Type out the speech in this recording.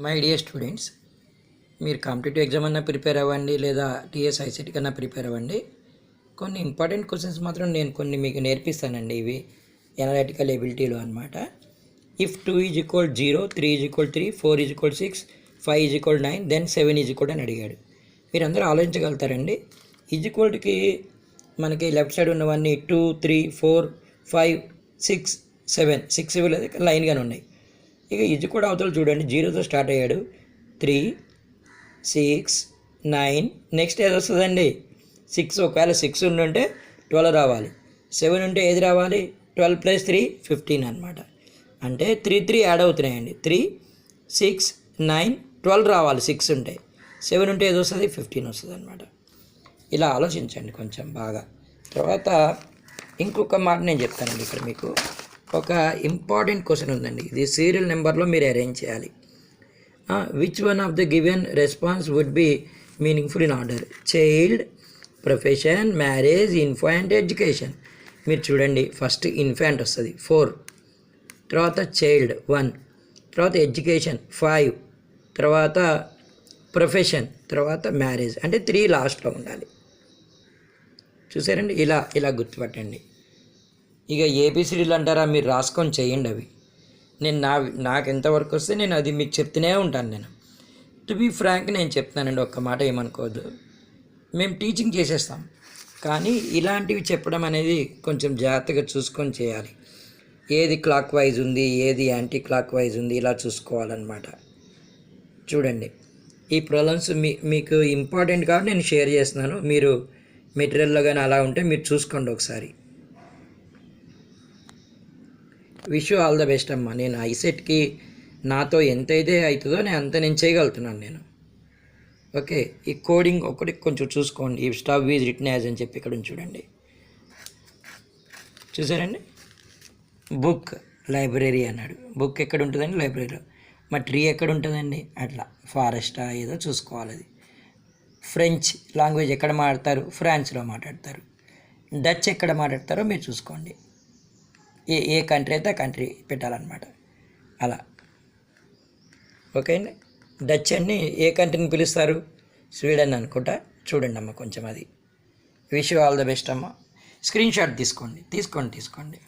My dear students, మీరు competitive exam అన్నా prepare అవ్వండి, లేదా టీఎస్ ఐసెట్ కన్నా ప్రిపేర్ అవ్వండి. కొన్ని ఇంపార్టెంట్ క్వశ్చన్స్ మాత్రం నేను కొన్ని మీకు నేర్పిస్తానండి. ఇవి ఎనలిటికల్ ఎబిలిటీలో అనమాట. ఇఫ్ 2 = 0, 3 = 3, 4 = 6, 5 = 9, దెన్ 7 = అని అడిగాడు. మీరందరూ ఆలోచించగలుగుతారండి. ఈజ్ఈక్వల్కి మనకి లెఫ్ట్ సైడ్ ఉన్నవన్నీ 2, 3, 4, 5, 6, 7, 6 ఇవ్వలేదు, లైన్గానే ఉన్నాయి. ఇక ఇది కూడా అవతల చూడండి, 0తో స్టార్ట్ అయ్యాడు. 3, 6, 9, నెక్స్ట్ ఏది వస్తుందండి? 6. ఒకవేళ 6 ఉంటే 12 రావాలి. 7 ఉంటే ఏది రావాలి? 12 + 3 15 అనమాట. అంటే 3 యాడ్ అవుతున్నాయండి. 3, 6, 9, 12 రావాలి 6 ఉంటే. 7 ఉంటే ఏది వస్తుంది? 15 వస్తుంది అనమాట. ఇలా ఆలోచించండి కొంచెం బాగా. తర్వాత ఇంకొక మాట నేను చెప్తానండి. ఇక్కడ మీకు ఒక ఇంపార్టెంట్ క్వశ్చన్ ఉందండి. ఇది సీరియల్ నెంబర్లో మీరు అరేంజ్ చేయాలి. Which one of the given response would be meaningful in order? Child, profession, marriage, infant, education. మీరు చూడండి, ఫస్ట్ ఇన్ఫాంట్ వస్తుంది 4, తర్వాత చైల్డ్ 1, తర్వాత ఎడ్యుకేషన్ 5, తర్వాత ప్రొఫెషన్, తర్వాత మ్యారేజ్. అంటే 3 లాస్ట్లో ఉండాలి. చూసారండి? ఇలా గుర్తుపట్టండి. ఇక ఏబిసిడీలు అంటారా, మీరు రాసుకొని చేయండి అవి. నేను నాకు ఎంతవరకు వస్తే నేను అది మీకు చెప్తూనే ఉంటాను. నేను టు బీ ఫ్రాంక్ నేను చెప్తానండి, ఒక్క మాట ఏమనుకోవద్దు. మేము టీచింగ్ చేసేస్తాం, కానీ ఇలాంటివి చెప్పడం అనేది కొంచెం జాగ్రత్తగా చూసుకొని చేయాలి. ఏది క్లాక్ వైజ్ ఉంది, ఏది యాంటీ క్లాక్ వైజ్ ఉంది, ఇలా చూసుకోవాలన్నమాట. చూడండి, ఈ ప్రాబ్లమ్స్ మీకు ఇంపార్టెంట్ కాబట్టి నేను షేర్ చేస్తున్నాను. మీరు మెటీరియల్లో కానీ అలా ఉంటే మీరు చూసుకోండి ఒకసారి. Wish you all the best అమ్మా. నేను ఐసెట్కి నాతో ఎంతైతే అవుతుందో నేను చేయగలుగుతున్నాను నేను. ఓకే, ఈ కోడింగ్ ఒకటి కొంచెం చూసుకోండి. ఈ స్టవ్ ఈజ్ రిటన్ యాజ్ అని చెప్పి ఇక్కడ చూడండి. చూసారండి? బుక్, లైబ్రరీ అన్నాడు. బుక్ ఎక్కడ ఉంటుందండి? లైబ్రరీలో. మరి ట్రీ ఎక్కడ ఉంటుందండి? అట్లా ఫారెస్టా ఏదో చూసుకోవాలి. అది ఫ్రెంచ్ లాంగ్వేజ్ ఎక్కడ మాట్లాడతారు? ఫ్రాన్స్లో మాట్లాడతారు. డచ్ ఎక్కడ మాట్లాడతారో మీరు చూసుకోండి. ఏ కంట్రీ అయితే ఆ కంట్రీ పెట్టాలన్నమాట. అలా ఓకే అండి. డచ్ అన్ని ఏ కంట్రీని పిలుస్తారు? స్వీడన్ అనుకుంటా. చూడండి అమ్మ కొంచెం అది. Wish you all the best అమ్మ. స్క్రీన్ షాట్ తీసుకోండి.